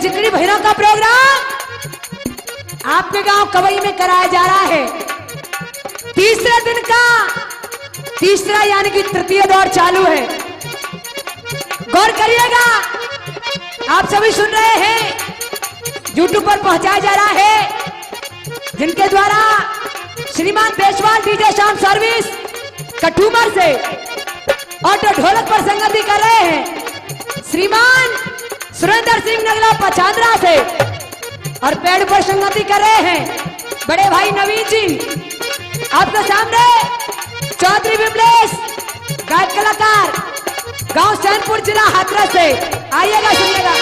चिकड़ी भैरव का प्रोग्राम आपके गांव कवई में कराया जा रहा है। तीसरे दिन का तीसरा यानी कि तृतीय दौर चालू है। गौर करिएगा, आप सभी सुन रहे हैं, यूट्यूब पर पहुंचाया जा रहा है, जिनके द्वारा श्रीमान देशवाल डीजे शाम सर्विस कठूमर से और ढोलक पर संगति कर रहे हैं श्रीमान सुरेंद्र सिंह नगला पचांद्रा से, और पेड़ पर संगति कर रहे हैं बड़े भाई नवीन जी। आपके सामने चौधरी विमलेश गायक कलाकार गांव सैनपुर जिला हाथरस से, आइएगा सुनिएगा।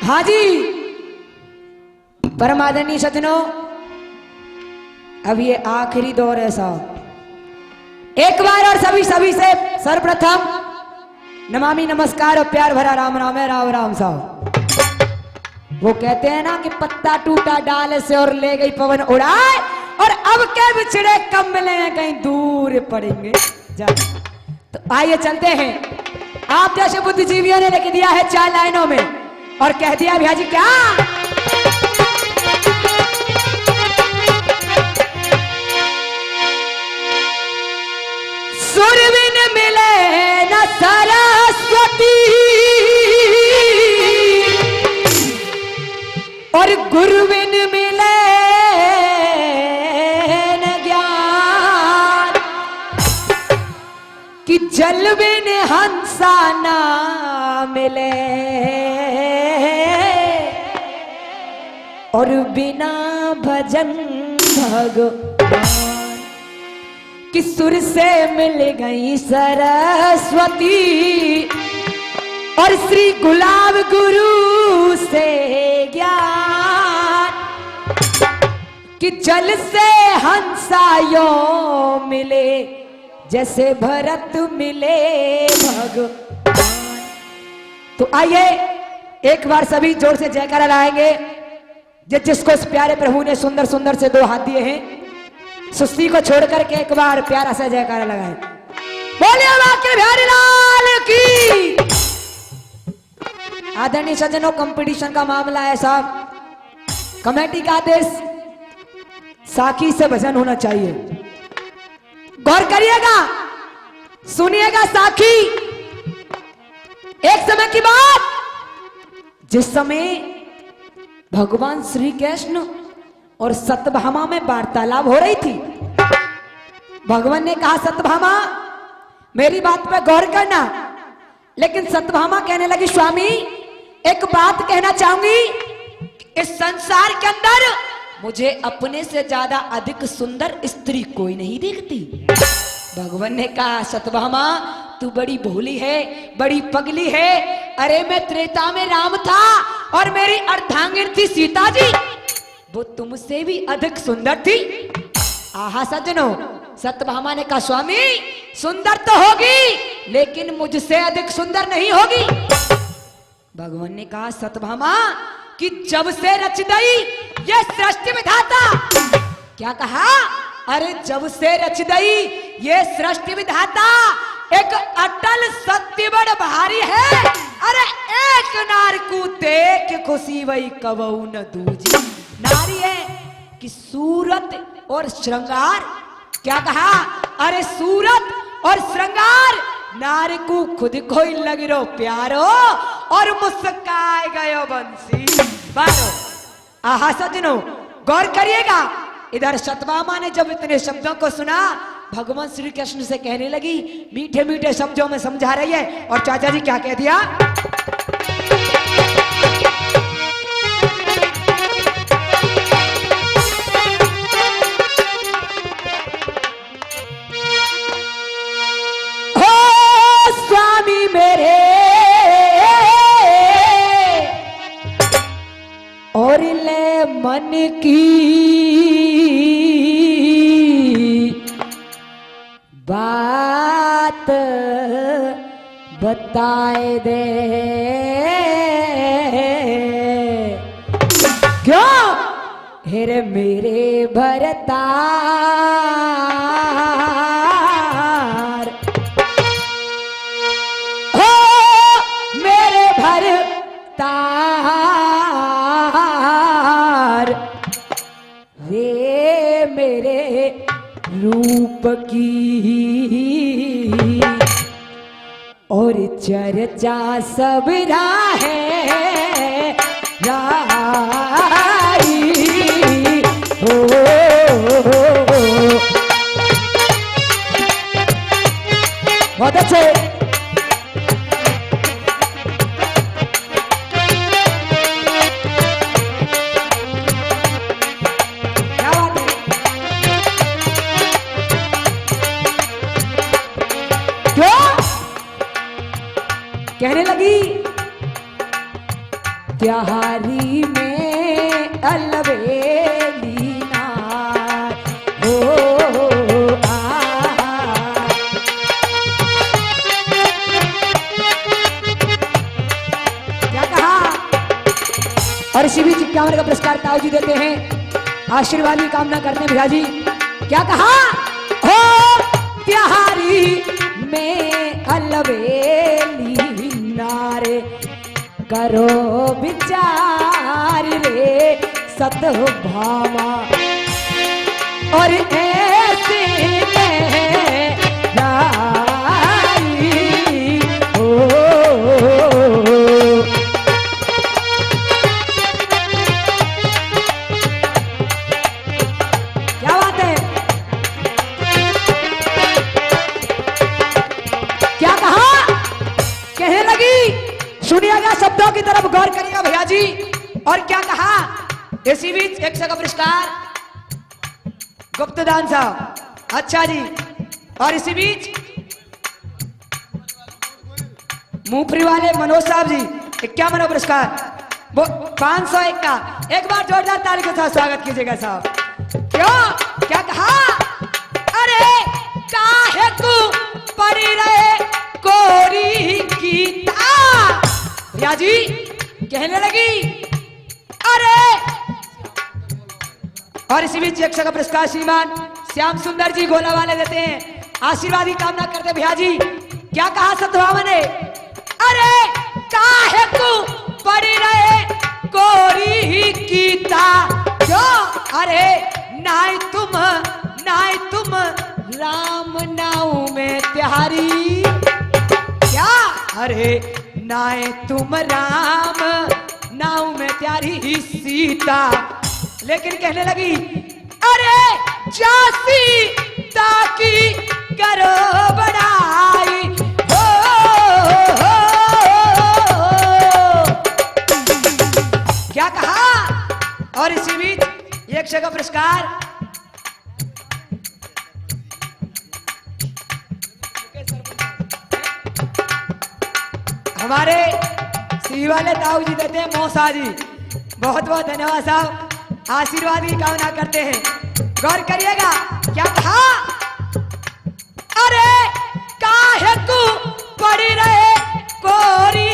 हाँ जी, परम आदरणीय सज्जनों, अब ये आखिरी दौर है साहब। एक बार और सभी से सर्वप्रथम नमामि नमस्कार और प्यार भरा राम राम है, राम राम साहब। वो कहते हैं ना कि पत्ता टूटा डाल से और ले गई पवन उड़ाए, और अब के बिछड़े कब मिले हैं कहीं दूर पड़ेंगे जा। तो आइए चलते हैं। आप जैसे बुद्धिजीवियों ने लिख दिया है 4 लाइनों में और कह दिया भैया जी क्या, सुरविन मिले न सरस्वती और गुरुविन मिले न ज्ञान, कि जल बिन हंसा ना मिले और बिना भजन भगवान, कि सुर से मिल गई सरस्वती और श्री गुलाब गुरु से ज्ञान, कि जल से हंसा यो मिले जैसे भरत मिले भगवान। तो आइए एक बार सभी जोर से जयकारा लाएंगे। जिसको इस प्यारे प्रभु ने सुंदर सुंदर से 2 हाथ दिए हैं, सुस्ती को छोड़ करके एक बार प्यारा सा जयकारा लगाएं। बोलिए बाके बिहारी लाल की। आदरणीय सज्जनों, कंपटीशन का मामला है साहब, कमेटी का आदेश साखी से भजन होना चाहिए। गौर करिएगा, सुनिएगा साखी। एक समय की बात, जिस समय भगवान श्री कृष्ण और सत्यभामा में वार्तालाप हो रही थी, भगवान ने कहा सत्यभामा मेरी बात पे गौर करना। लेकिन सत्यभामा कहने लगी स्वामी एक बात कहना चाहूंगी, इस संसार के अंदर मुझे अपने से ज्यादा अधिक सुंदर स्त्री कोई नहीं दिखती। भगवान ने कहा सत्यभामा तू बड़ी भोली है, बड़ी पगली है। अरे मैं त्रेता में राम था और मेरी अर्धांगिन थी सीता जी, वो तुमसे भी अधिक सुंदर थी। आहा सज्जनों, सत्यभामा ने कहा स्वामी सुंदर तो होगी लेकिन मुझसे अधिक सुंदर नहीं होगी। भगवान ने कहा सत्यभामा कि जब से रच गई ये सृष्टि विधाता, क्या कहा, अरे जब से रच गई ये सृष्टि विधाता एक अटल सत्य बड़ भारी है। अरे एक नार को देख खुशी वही कबहू न दूजी। नारी है कि सूरत और श्रृंगार, क्या कहा, अरे सूरत और श्रृंगार नारी को खुद को ही लग रो प्यारो और मुस्काए गयो बंसी बारो। आहा सज्जनों गौर करिएगा, इधर सत्यभामा ने जब इतने शब्दों को सुना, भगवान श्री कृष्ण से कहने लगी, मीठे मीठे शब्दों में समझा रही है। और चाचा जी क्या कह दिया, हो स्वामी मेरे और ले मन की बात बताए दे क्यों हेरे मेरे भरतार हो मेरे भरतार वे मेरे रूप की और चर्चा सब राहें राई हो बहुत अच्छे क्या बात है क्यों कहने लगी त्योहारी में अलबेली ना हो आ क्या कहा और इसी बीच 51 का पुरस्कार ताऊ जी देते हैं आशीर्वाद की कामना करते हैं भैया जी क्या कहा हो त्योहारी में अलबेली नारे करो विचार रे सतभामा और ऐसे राई हो क्या बात है क्या कहा कहने लगी सुनिएगा शब्दों की तरफ गौर करिएगा भैया जी और क्या कहा इसी बीच 100 का पुरस्कार गुप्तदान साहब अच्छा जी और इसी बीच मूंगफली वाले मनोज साहब जी 51 का पुरस्कार वो 501 का एक बार जोरदार ताली के साथ स्वागत कीजिएगा साहब क्यों क्या कहा अरे काहे तू पड़ी रहे कोरी गीता भैया जी कहने लगी अरे और इसी बीच 100 का पुरस्कार श्रीमान श्याम सुंदर जी गोला वाले देते हैं आशीर्वाद की कामना करते भैया जी क्या कहा सतभामा ने अरे काहे तू पड़ी रहे कोरी गीता क्यों अरे नाय तुम राम नाऊ में त्यारी क्या अरे नाय तुम राम नाऊ में त्यारी सीता लेकिन कहने लगी अरे जासी ताकि करो बड़ाई हो, क्या कहा और इसी बीच 100 का पुरस्कार हमारे सी वाले ताऊ जी देते हैं मौसा जी बहुत बहुत धन्यवाद साहब आशीर्वाद की कामना करते हैं गौर करिएगा क्या कहा अरे काहे तू पड़ी रहे कोरी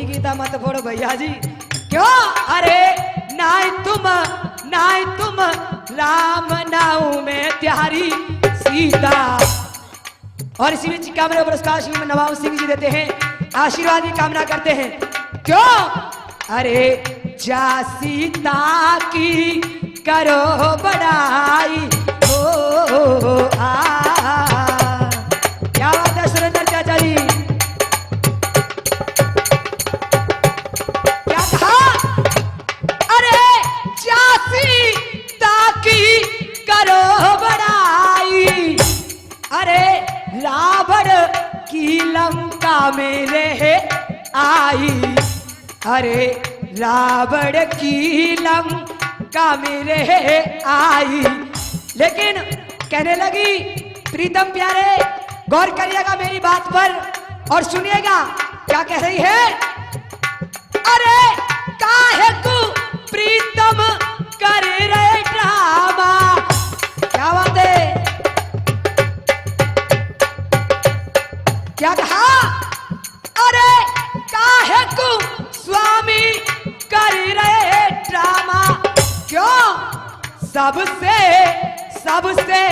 गीता मत फोड़ो भैया जी क्यों अरे नाय तुम राम नाऊ में त्यारी सीता और इसी बीच 51 पुरस्कार श्री नवाब सिंह जी देते हैं आशीर्वाद की कामना करते हैं क्यों अरे जा सीता की करो बड़ाई हो क्या बात है सुरेंद्र चाचा जी क्या कहा अरे जा सीता की करो बड़ाई अरे रावण की लंका में रह आई अरे रावण की लंका में रह आई लेकिन कहने लगी प्रीतम प्यारे गौर करिएगा मेरी बात पर और सुनिएगा क्या कह रही है अरे काहे तू प्रीतम कर रहे ड्रामा क्या बात है सबसे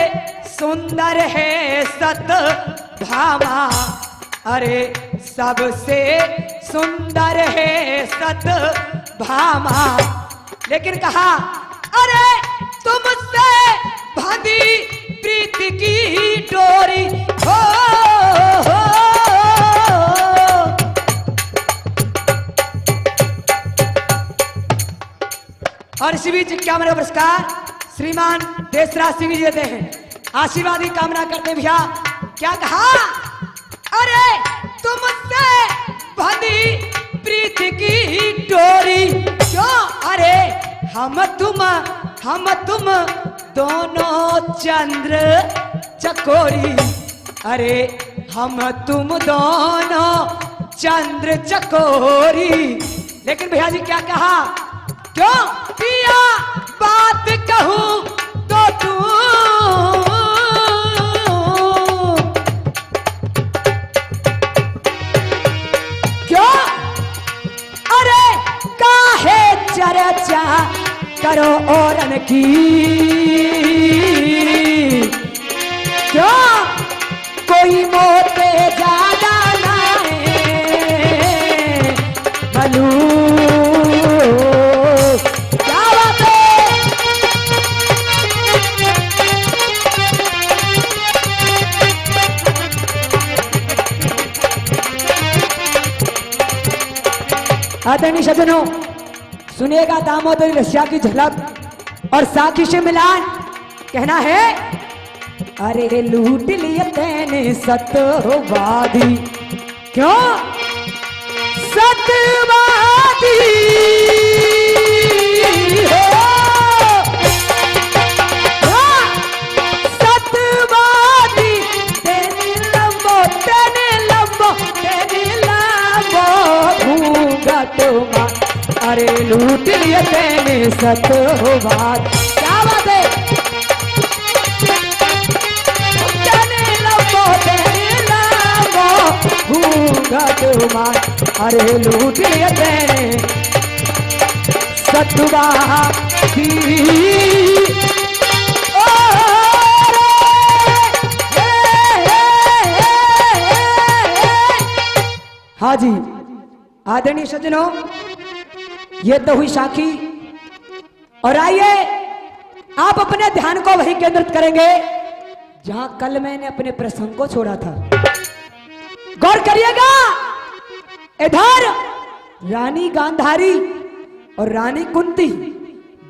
सुंदर है सतभामा, अरे सबसे सुंदर है सतभामा। लेकिन कहा अरे तुमसे बंधी प्रीत की डोरी हो, और इसी बीच क्या मेरा पुरस्कार श्रीमान देशराज सिंह जी देते हैं, आशीर्वाद की कामना करते हैं भैया। क्या कहा अरे तुमसे बंधी प्रीत की डोरी क्यों, अरे हम तुम दोनों चंद्र चकोरी, अरे हम तुम दोनों चंद्र चकोरी। लेकिन भैया जी क्या कहा, क्यों पिया बात कहूं तो तू, क्यों अरे काहे चर्चा करो औरन की, क्यों कोई मोते ज्यादा ना भलू। क्या बात है, आदरणीय सज्जनों सुनिएगा दामोदरी रसिया की झलक और साखी से मिलान। कहना है अरे लूट लिए तेने सतवादी, क्यों सतवादी हो, सतवादी तेने लंबो घूंघट मार, अरे लूट लिए तेने सतवाद। क्या बात है, घूंघट मार, अरे लूट लिए तेने सतवादी। हाँ जी आदरणीय सज्जनों ये तो हुई साखी, और आइए आप अपने ध्यान को वहीं केंद्रित करेंगे जहां कल मैंने अपने प्रसंग को छोड़ा था। गौर करिएगा, इधर रानी गांधारी और रानी कुंती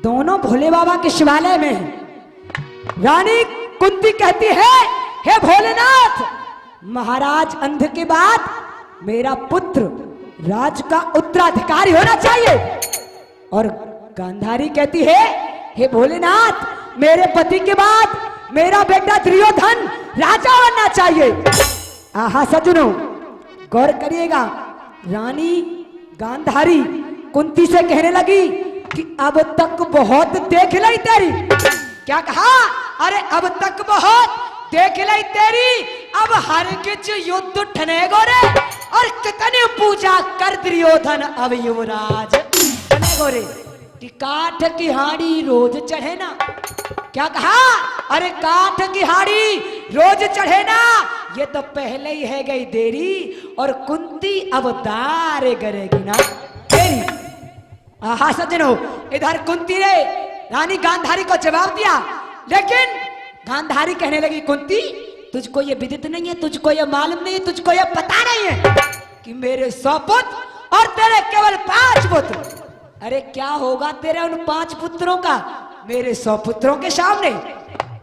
दोनों भोले बाबा के शिवालय में हैं। रानी कुंती कहती है हे भोलेनाथ, महाराज अंध के बाद मेरा पुत्र राज का उत्तराधिकारी होना चाहिए। और गांधारी कहती है हे भोलेनाथ, मेरे पति के बाद मेरा बेटा दुर्योधन राजा बनना चाहिए। आहा सज्जनों गौर करिएगा, रानी गांधारी कुंती से कहने लगी कि अब तक बहुत देख ली तेरी। क्या कहा, अरे अब तक बहुत देख ली तेरी, अब हर किच युद्ध ठने गोरे, और कितने पूजा कर दुर्योधन अब युवराज ठने गोरे, कि काठ की हाड़ी रोज चढ़े ना। क्या कहा, अरे काठ की हाड़ी रोज चढ़े ना, ये तो पहले ही है गई देरी, और कुंती अवतार करेगी ना तेरी। आहा सज्जनों इधर कुंती ने रानी गांधारी को जवाब दिया, लेकिन गांधारी कहने लगी कुंती तुझको ये विदित नहीं है, तुझको ये मालूम नहीं है, तुझको ये पता नहीं है कि मेरे 100 पुत्र और तेरे केवल 5 पुत्र। अरे क्या होगा तेरे उन 5 पुत्रों का मेरे 100 पुत्रों के सामने।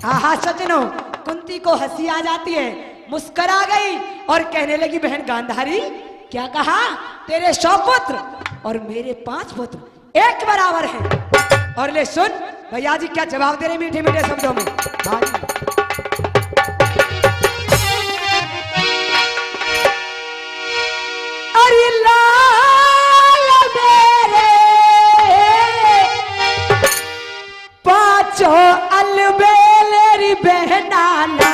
आहा सज्जनों कुंती को हंसी आ जाती है, मुस्कुरा गई और कहने लगी बहन गांधारी क्या कहा, तेरे 100 पुत्र और मेरे 5 पुत्र एक बराबर हैं। और ले सुन भैया जी क्या जवाब दे रहे मीठे मीठे शब्दों में। अरे लाल मेरे 5 अलबेलेरी बहनाना,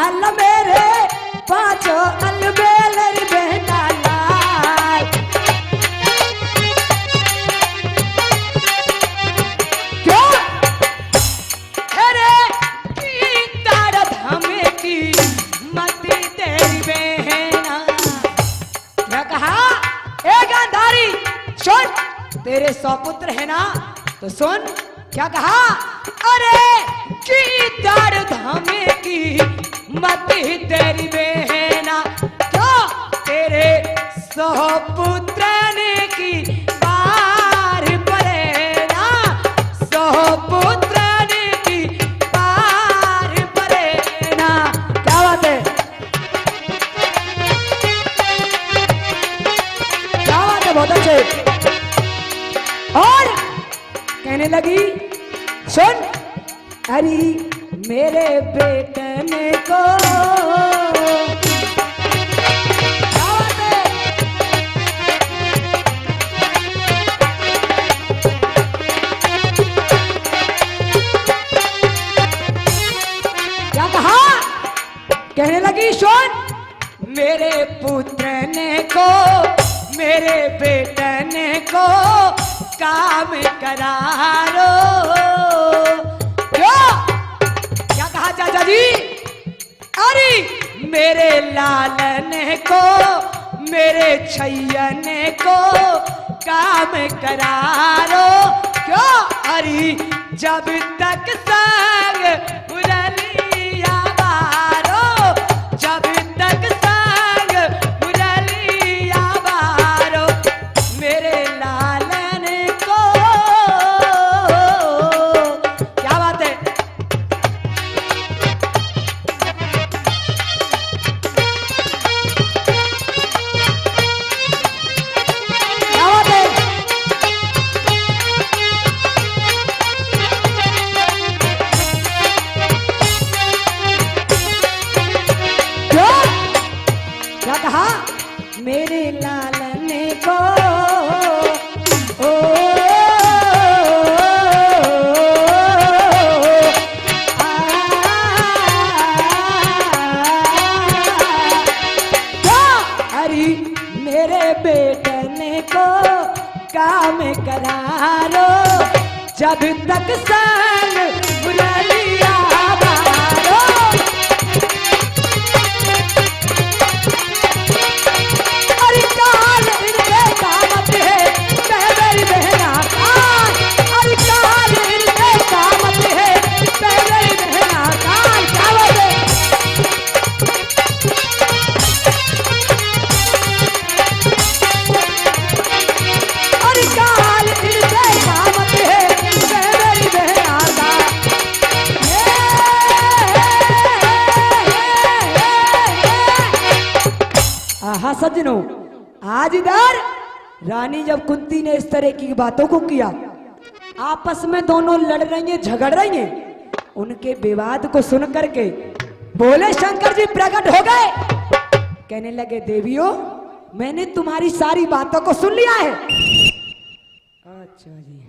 लाल मेरे पांचों अलबेल रे बेटा लाल। क्यों अरे की तारत हमें की मती तेरी बहना। क्या कहा ए गांधारी सुन, तेरे 100 पुत्र है ना, तो सुन क्या कहा, अरे की दर्द हमें की मती तेरी बहना। क्यों तेरे 100 पुत्र ने की पार परेना, 100 पुत्र ने की पार परेना। क्या बात है, क्या बात है, बहुत अच्छे। और कहने लगी सुन, अरे मेरे बेटने को क्या कहा, कहने लगी सुन, मेरे पुत्र ने को मेरे बेटने को काम करारो। क्यों क्या कहा चाचा जी, अरे मेरे लालने को मेरे छैयने को काम करारो। क्यों अरे जब तक संग मुरलिया बारो, जब तक संग मुरलिया बारो, मेरे लालने को। क्या बात है, क्या बात है। क्यों क्या कहा, मेरे लालने को ओ अरे मेरे बेटने को काम करारो, जब तक संग बुलालिया बारो। अरे काल इनके कामत है मेरी बहना काल, अरे काल इनके कामत है मेरी बहना काल। क्या बात है, अरे काल इनके कामत है मेरी बहना काल। आहा सज्जनों, आज इधर रानी जब कुंती ने इस तरह की बातों को किया, आपस में दोनों लड़ रही हैं, झगड़ रही हैं, उनके विवाद को सुन करके बोले शंकर जी प्रकट हो गए, कहने लगे देवियों मैंने तुम्हारी सारी बातों को सुन लिया है। अच्छा जी,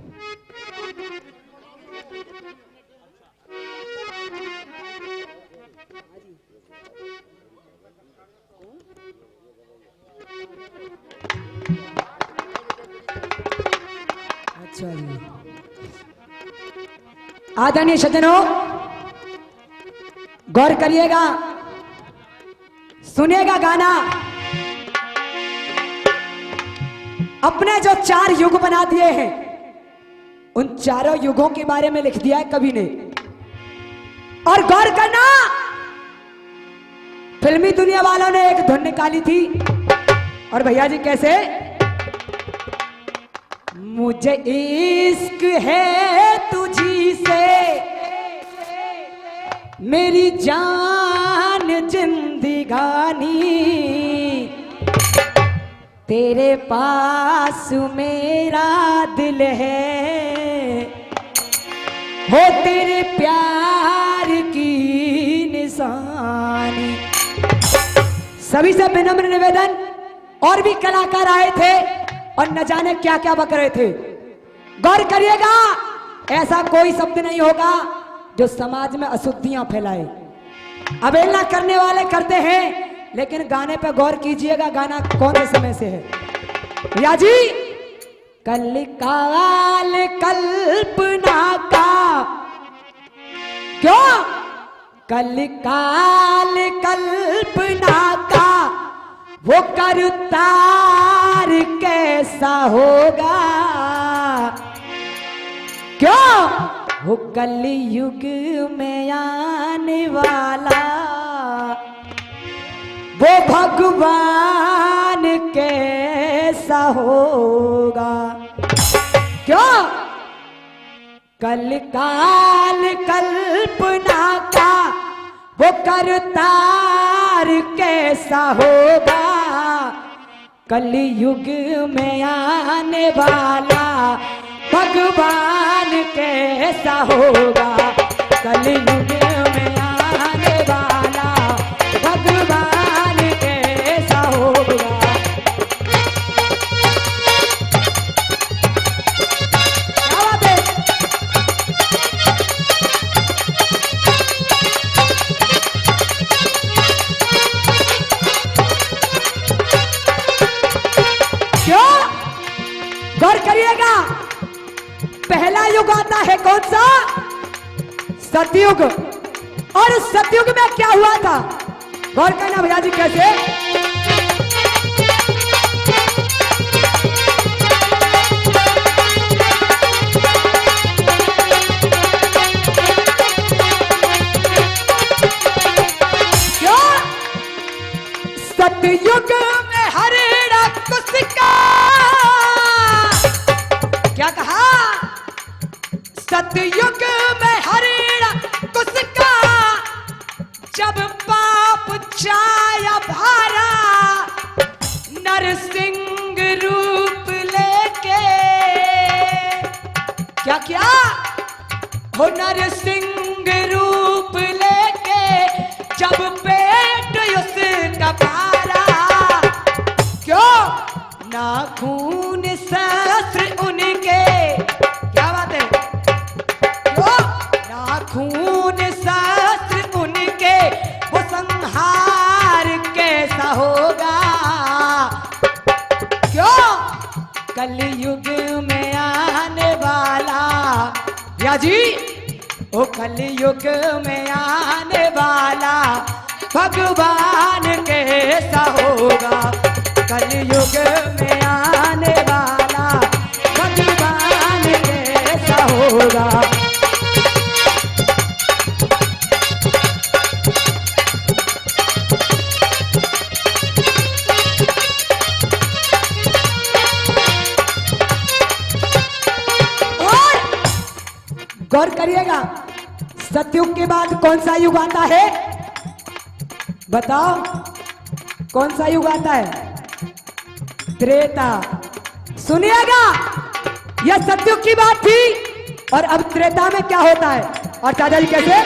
अच्छा जी। आदरणीय सज्जनों गौर करिएगा, सुनिएगा गाना। अपने जो 4 युग बना दिए हैं, उन चारों युगों के बारे में लिख दिया है कवि ने। और गौर करना, फिल्मी दुनिया वालों ने एक धुन निकाली थी, और भैया जी कैसे, मुझे इश्क है तुझी से मेरी जान जिंदगानी, तेरे पास मेरा दिल है, हो तेरे प्यार की निशानी। सभी से विनम्र निवेदन, और भी कलाकार आए थे और न जाने क्या क्या बक रहे थे। गौर करिएगा, ऐसा कोई शब्द नहीं होगा जो समाज में अशुद्धियां फैलाए। अवहेलना करने वाले करते हैं, लेकिन गाने पे गौर कीजिएगा, गाना कौन से समय से है। या जी, कलिकाल कल्पना का, क्यों कलिकाल कल्पना का वो करतार कैसा होगा, क्यों वो कलयुग में आने वाला वो भगवान कैसा होगा, क्यों कलिकाल कल्पना का वो करतार कैसा होगा, कलयुग में आने वाला भगवान कैसा होगा, कलयुग में आने वाला भगवान कैसा होगा। क्यों गौर करिएगा, पहला युग आता है कौन सा, सतयुग। और सतयुग में क्या हुआ था, गौर करना भैया जी कैसे। क्यों सतयुग में हरिण कुसिका, क्या कहा, सतयुग में हरिण कुसिका जब पाप छाया भारा, नरसिंह रूप लेके, क्या क्या हो नरसिंह रूप लेके जब पेट उसका भरा, क्यों नाखून शस्त्र उनके, क्या बात है, क्यों नाखून शस्त्र उनके वो संहार कैसा होगा, क्यों कलयुग में आने वाला, या जी ओ कलयुग में आने वाला भगवान कैसा होगा, कलयुग में आने वाला भगवान कैसा होगा। और गौर करिएगा, सतयुग के बाद कौन सा युग आता है, बताओ कौन सा युग आता है, त्रेता। सुनिएगा, यह सतयुग की बात थी, और अब त्रेता में क्या होता है, और चाचा जी कैसे।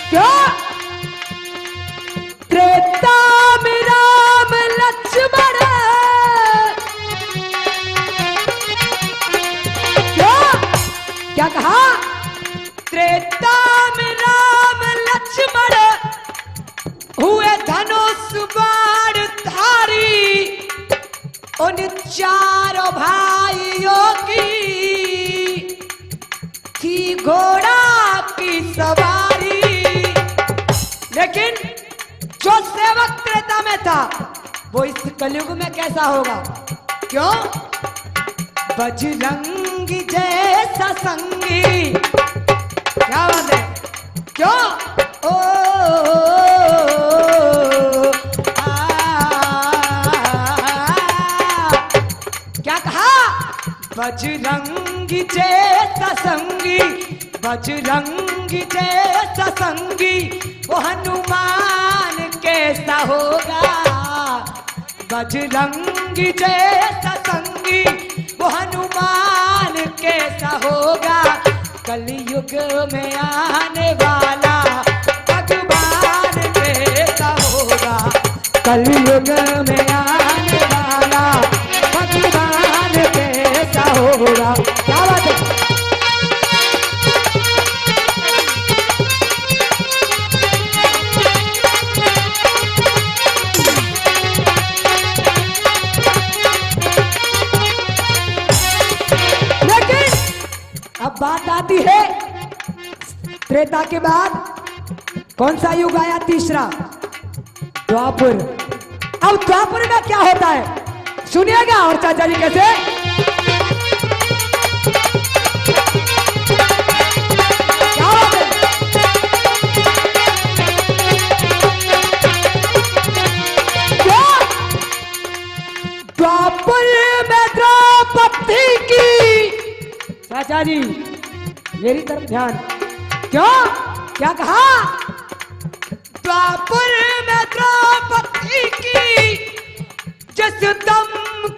क्यों त्रेता में राम लक्ष्मण, क्या कहा, त्रेता में राम लक्ष्मण हुए धनुष बाण धारी, उन चारों भाइयों की थी घोड़ा की सवारी, लेकिन जो सेवक त्रेता में था वो इस कलयुग में कैसा होगा, क्यों बजरंगी जैसा संगी, क्या बात है, क्यों ओ, क्या कहा, बजरंगी जैसा संगी, बजरंगी जैसा संगी वो हनुमान कैसा होगा, बजरंगी जैसा संगी वो हनुमान कैसा होगा, कलयुग में आने वाला भगवान कैसा होगा, कलयुग में आने वाला भगवान कैसा होगा। क्या बात है। लेकिन अब बात आती है त्रेता के बाद कौन सा युग आया? तीसरा, द्वापर। अब द्वापर में क्या होता है सुनिएगा। और चाचा जी कैसे? क्या बात है? क्या द्वापर में द्रौपदी की, चाचा जी मेरी तरफ ध्यान, क्यों क्या कहा? द्वापर में द्रौपदी की जिस दम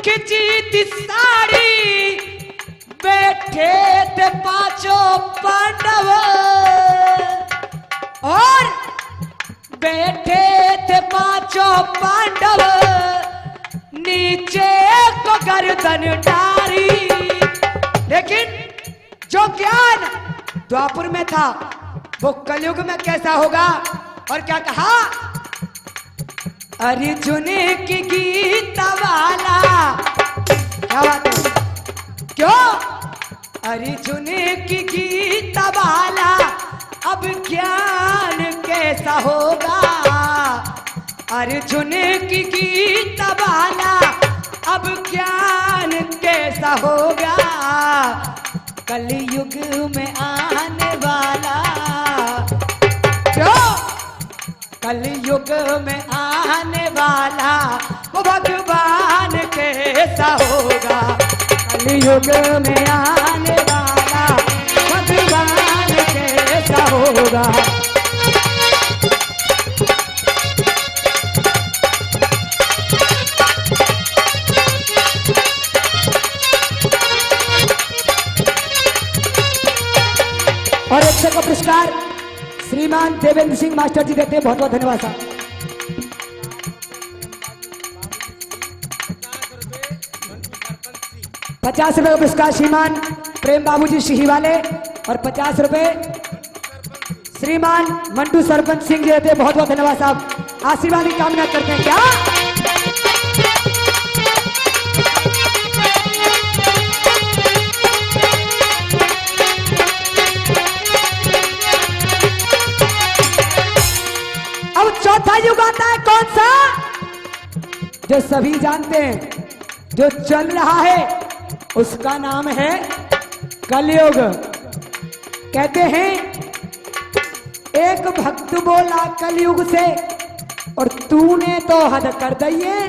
खिंची थी साड़ी, बैठे थे पांचों पांडव और बैठे थे पांचों पांडव, नीचे को गर्दन डारी। लेकिन जो ज्ञान द्वापर में था वो कलयुग में कैसा होगा? और क्या कहा? अर्जुन की गीता वाला। क्या बात है। क्यों? अर्जुन की गीता वाला अब ज्ञान कैसा होगा? अर्जुन की गीता वाला अब ज्ञान कैसा होगा? कलयुग में आने वाला। क्यों? कलयुग में आने वाला वो भगवान कैसा होगा? कलयुग में आने वाला भगवान कैसा होगा? और एक का पुरस्कार श्रीमान देवेंद्र सिंह मास्टर जी देते हैं। बहुत बहुत धन्यवाद साहब। 50 रुपए का पुरस्कार श्रीमान प्रेम बाबू जी सिही वाले और 50 रुपए श्रीमान मंटू सरपंच सिंह जी देते हैं। बहुत बहुत धन्यवाद साहब। आशीर्वाद की कामना करते हैं। क्या चौथा युग आता है कौन सा? जो सभी जानते हैं, जो चल रहा है, उसका नाम है कलयुग। कहते हैं एक भक्त बोला कलयुग से और तूने तो हद कर दी है,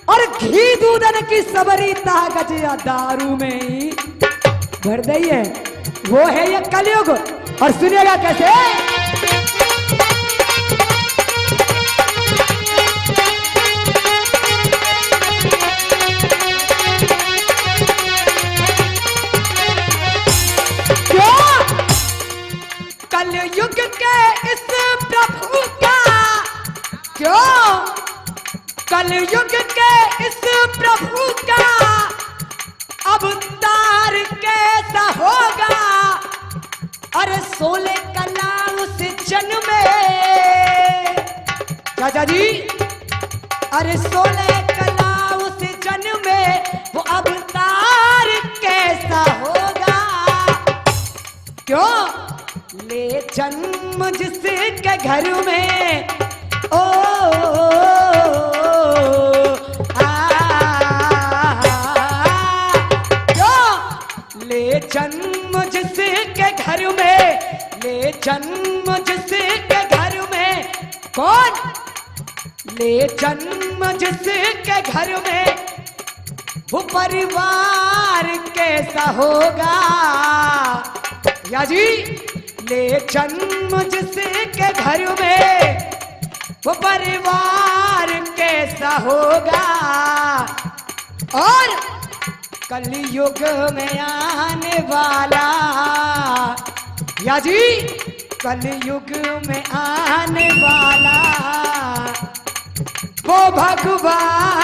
और घी दूधन की सबरी ताकत या दारू में ही भर दी है। वो है ये कलयुग। और सुनिएगा कैसे। कलयुग के इस प्रभु का, क्यों कलयुग के इस प्रभु का अवतार कैसा होगा? अरे 16 कला उस जन्मे, चाचा जी, अरे 16 कला उस जन्मे वो अवतार कैसा होगा? क्यों ले जन्म जिसके घर में ओ क्यों ले जन्म जिसके घर में, ले जन्म जिसके घर में, कौन ले जन्म जिसके घर में वो परिवार कैसा होगा? या जी ले जन्म जिसके घर में वो परिवार कैसा होगा? और कलयुग में आने वाला, या जी कलयुग में आने वाला हो भगवान